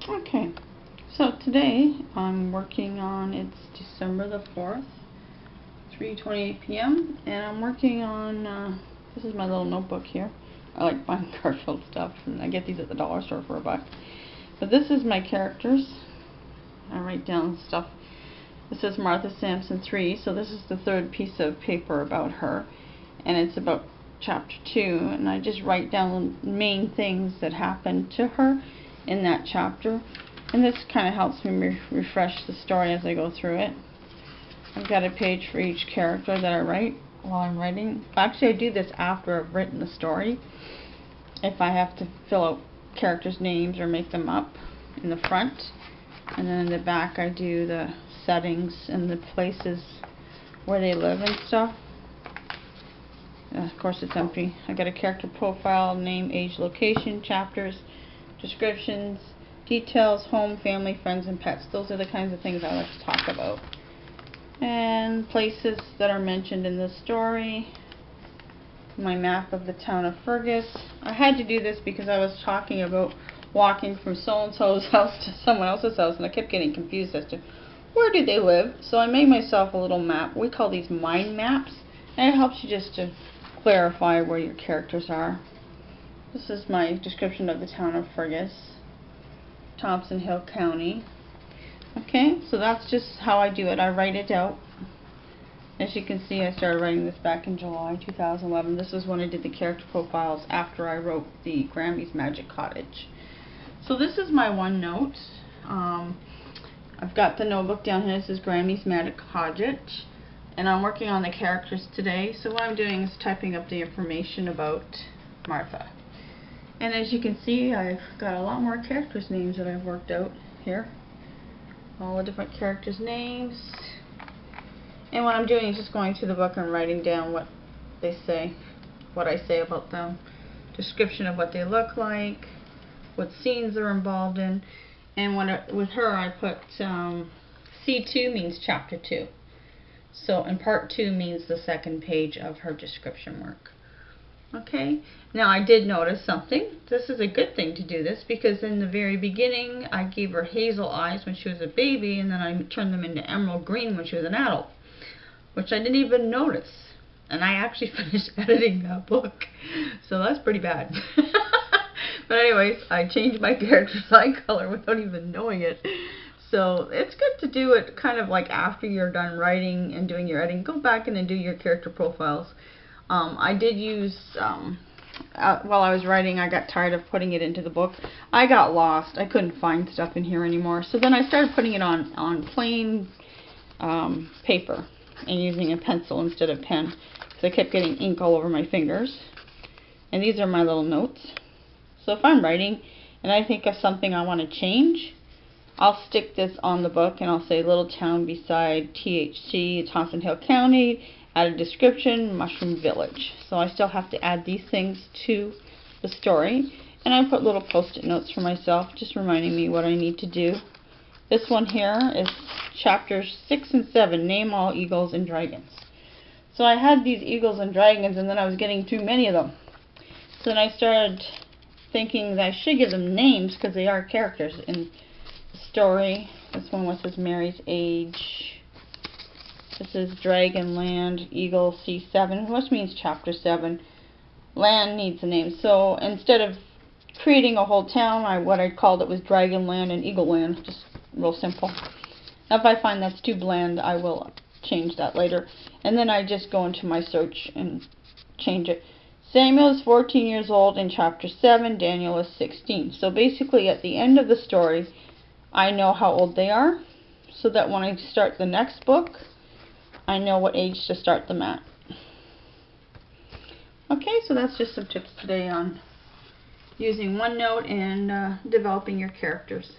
Okay, so today I'm working on, it's December the 4th, 3:28 p.m. and I'm working on, this is my little notebook here. I like buying Garfield stuff, and I get these at the dollar store for $1. But this is my characters. I write down stuff. This is Martha Sampson 3, so this is the third piece of paper about her, and it's about chapter 2, and I just write down the main things that happened to her in that chapter, and this kind of helps me refresh the story as I go through it. I've got a page for each character that I write while I'm writing. Actually, I do this after I've written the story. If I have to fill out characters' names or make them up in the front, and then in the back I do the settings and the places where they live and stuff. Of course it's empty. I got a character profile, name, age, location, chapters, descriptions, details, home, family, friends, and pets. Those are the kinds of things I like to talk about. And places that are mentioned in the story. My map of the town of Fergus. I had to do this because I was talking about walking from so-and-so's house to someone else's house, and I kept getting confused as to where do they live. So I made myself a little map. We call these mind maps, and it helps you just to clarify where your characters are. This is my description of the town of Fergus, Thompson Hill County. Okay, so that's just how I do it. I write it out. As you can see, I started writing this back in July 2011. This is when I did the character profiles after I wrote the Grammys Magic Cottage. So this is my one note. I've got the notebook down here. This is Grammys Magic Cottage, and I'm working on the characters today. So what I'm doing is typing up the information about Martha. And as you can see, I've got a lot more characters' names that I've worked out here. All the different characters' names. And what I'm doing is just going through the book and writing down what they say, what I say about them, description of what they look like, what scenes they're involved in. And with her, I put C2 means chapter 2. So, and part 2 means the second page of her description work. Okay, now I did notice something. This is a good thing to do this, because in the very beginning I gave her hazel eyes when she was a baby, and then I turned them into emerald green when she was an adult, which I didn't even notice. And I actually finished editing that book, so that's pretty bad. But anyways, I changed my character's eye color without even knowing it. So it's good to do it kind of like after you're done writing and doing your editing. Go back and then do your character profiles. I did use, while I was writing, I got tired of putting it into the book. I got lost. I couldn't find stuff in here anymore. So then I started putting it on plain paper and using a pencil instead of pen, because I kept getting ink all over my fingers. And these are my little notes. So if I'm writing and I think of something I want to change, I'll stick this on the book and I'll say little town beside THC, Thompson Hill County, add a description, Mushroom Village. So I still have to add these things to the story. And I put little post-it notes for myself, just reminding me what I need to do. This one here is chapters 6 and 7, name all eagles and dragons. So I had these eagles and dragons, and then I was getting too many of them. So then I started thinking that I should give them names, because they are characters in the story. This one was says Mary's age. This is Dragon Land, Eagle C7, which means chapter 7. Land needs a name. So instead of creating a whole town, what I called it was Dragon Land and Eagle Land. Just real simple. Now if I find that's too bland, I will change that later. And then I just go into my search and change it. Samuel is 14 years old in chapter 7. Daniel is 16. So basically at the end of the story, I know how old they are, so that when I start the next book, I know what age to start them at. Okay, so that's just some tips today on using OneNote and developing your characters.